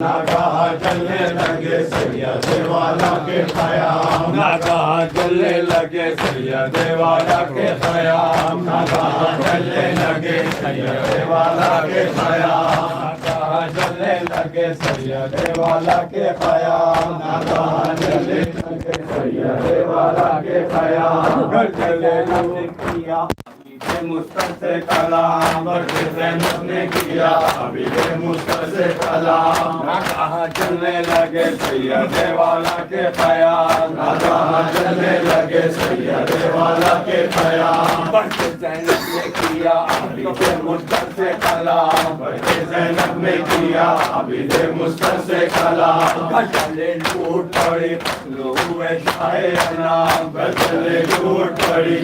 ناگاہ چلنے لگے سید والا کے خیام، ناگاہ چلنے لگے سید والا کے خیام، ناگاہ چلنے لگے سید والا کے خیام، ناگاہ چلنے لگے سید والا کے خیام، ناگاہ چلنے لگے سید والا کے خیام، گھر چلے لگے کیا مستر سے کلام، بڑے زینب نے کیا حبیب مستر سے کلام، ناگاہ چلنے لگے سید والا کے خیام، ناگاہ چلنے لگے سید والا کے خیام، بڑے زینب نے کیا حبیب مستر سے کلام، بڑے زینب نے کیا حبیب مستر سے کلام، گھٹلے ٹوٹ پڑی ہوئے شاہ انام، گھٹلے ٹوٹ پڑی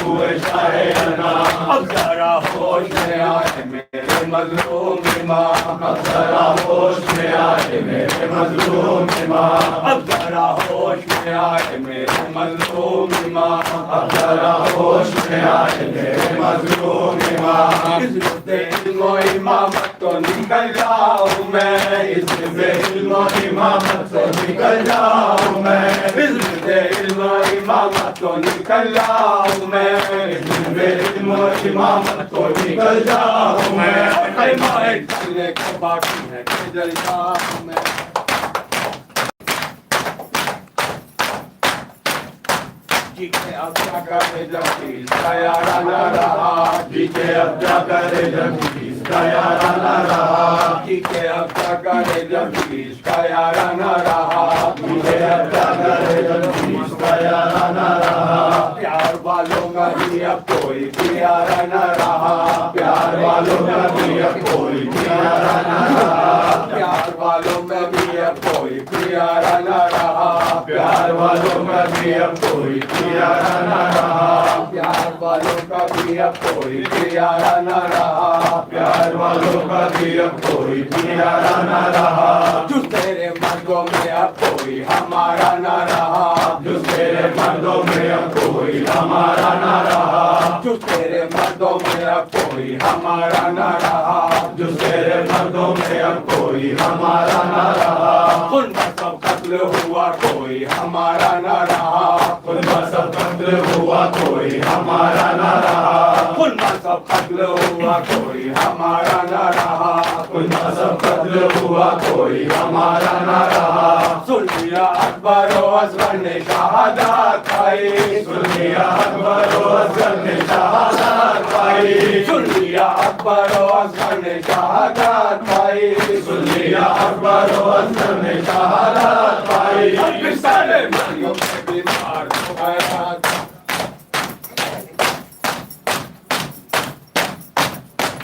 ہوئے شاہ اب ذرا ہوش میں آئے میرے مظلوم امام، اب ذرا ہوش میں آئے میرے مظلوم امام، اب ذرا ہوش میں آئے میرے مظلوم امام، اب ذرا ہوش میں آئے میرے مظلوم امام، اس سے علم و امامت تو نکل جاؤں میں، اس سے علم و امامت تو نکل جاؤں میں، اس سے علم و امامت تو نکل جاؤں میں، علم و امامت کو نکل جاؤں میں، خیمہ چلنے کا باقی ہے کہ جل جاؤں میں، جی کے اب کیا کرے جب چیز کا یارانہ رہا، جی کے اب کیا کرے جب چیز کا یارانہ رہا، جی کے اب کیا کرے جب چیز کا یارانہ رہا، جی کے اب کیا کرے جب چیز کا یارانہ رہا، پیار والوں کا بھی اب کوئی پیارا نہ رہا، پیار والوں کا بھی اب کوئی پیارا نہ رہا، پیار والوں میں بھی اب کوئی پیارا نہ رہا، پیار والوں کا بھی اب کوئی پیارا نہ رہا، پیار والوں کا بھی اب کوئی پیارا نہ رہا، پیار والوں کا بھی اب کوئی پیارا نہ رہا، جو تیرے مردوں میں اب کوئی ہمارا نہ رہا، جو تیرے مردوں میں اب کوئی ہمارا نہ رہا، جو تیرے مردوں میں اب کوئی ہمارا نہ رہا، جو تیرے مردوں میں اب کوئی ہمارا نہ رہا، ان کا سب قتل ہوا کوئی ہمارا نہ رہا، ان کا سب قتل ہوا کوئی ہمارا نہ رہا، ان کا سب قتل ہوا کوئی ہمارا نہ رہا، ان کا سب قتل ہوا کوئی ہمارا نہ رہا، سن لیا اکبر و اصغر نے شہادت پائی، سن لیا اکبر و اصغر نے شہادت پائی، سن لیا اکبر و اصغر نے شہادت پائی، سن لیا اکبر و اصغر نے شہادت پائی، اب سارے مریم سے بیمار ہو گیا تھا،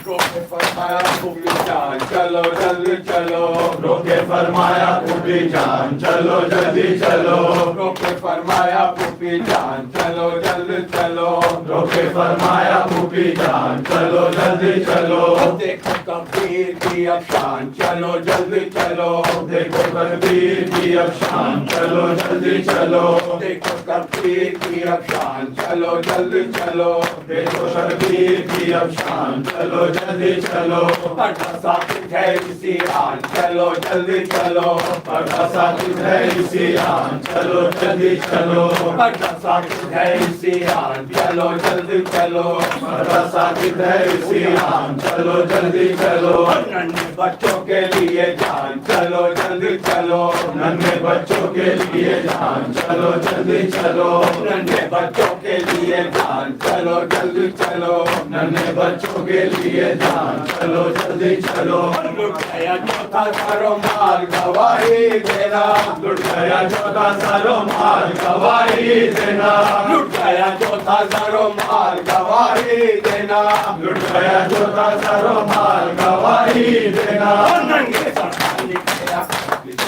روکے فرمایا پھوپھی جان چلو جلدی چلو، روکے فرمایا پھوپھی جان چلو جلدی چلو، روکے فرمایا پھوپھی جان چلو جلدی چلو، روکے فرمایا پھوپھی جان چلو جلدی چلو، دیکھو کبیر کی افشان چلو جلدی چلو، دیکھو کبیر کی افشان چلو جلدی چلو، دیکھو کبیر کی افشان چلو جلدی چلو، دیکھو کبیر کی افشان چلو جلدی چلو، پردہ ثابت ہے اسی آن چلو جلدی چلو، پردہ ثابت ہے اسی آن چلو جلدی چلو، پردہ ثابت ہے اسی آن چلو جلدی چلو، پردہ ثابت ہے اسی آن چلو جلدی چلو، ننھے بچوں کے لیے جان چلو جلدی چلو، ننھے بچوں کے لیے جان چلو جلدی چلو، ننھے بچوں کے لیے جان چلو جلدی چلو، ننھے بچوں کے لیے جان چلو جلدی چلو، لٹ گیا جو تھا سارو مال گواہی دینا، لٹ گیا جو تھا سارو مال گواہی دینا، لٹ گیا جو تھا سارو مال گواہی دینا، لٹ گیا جو تھا سارو مال گواہی دینا، ننگے سر نکلیا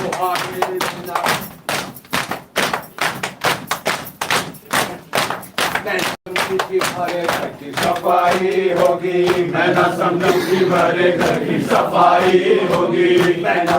گواہی دینا، بھرے گھر کی صفائی ہوگی، میں نہ سمجھی بھرے گھر کی صفائی ہوگی، میں نہ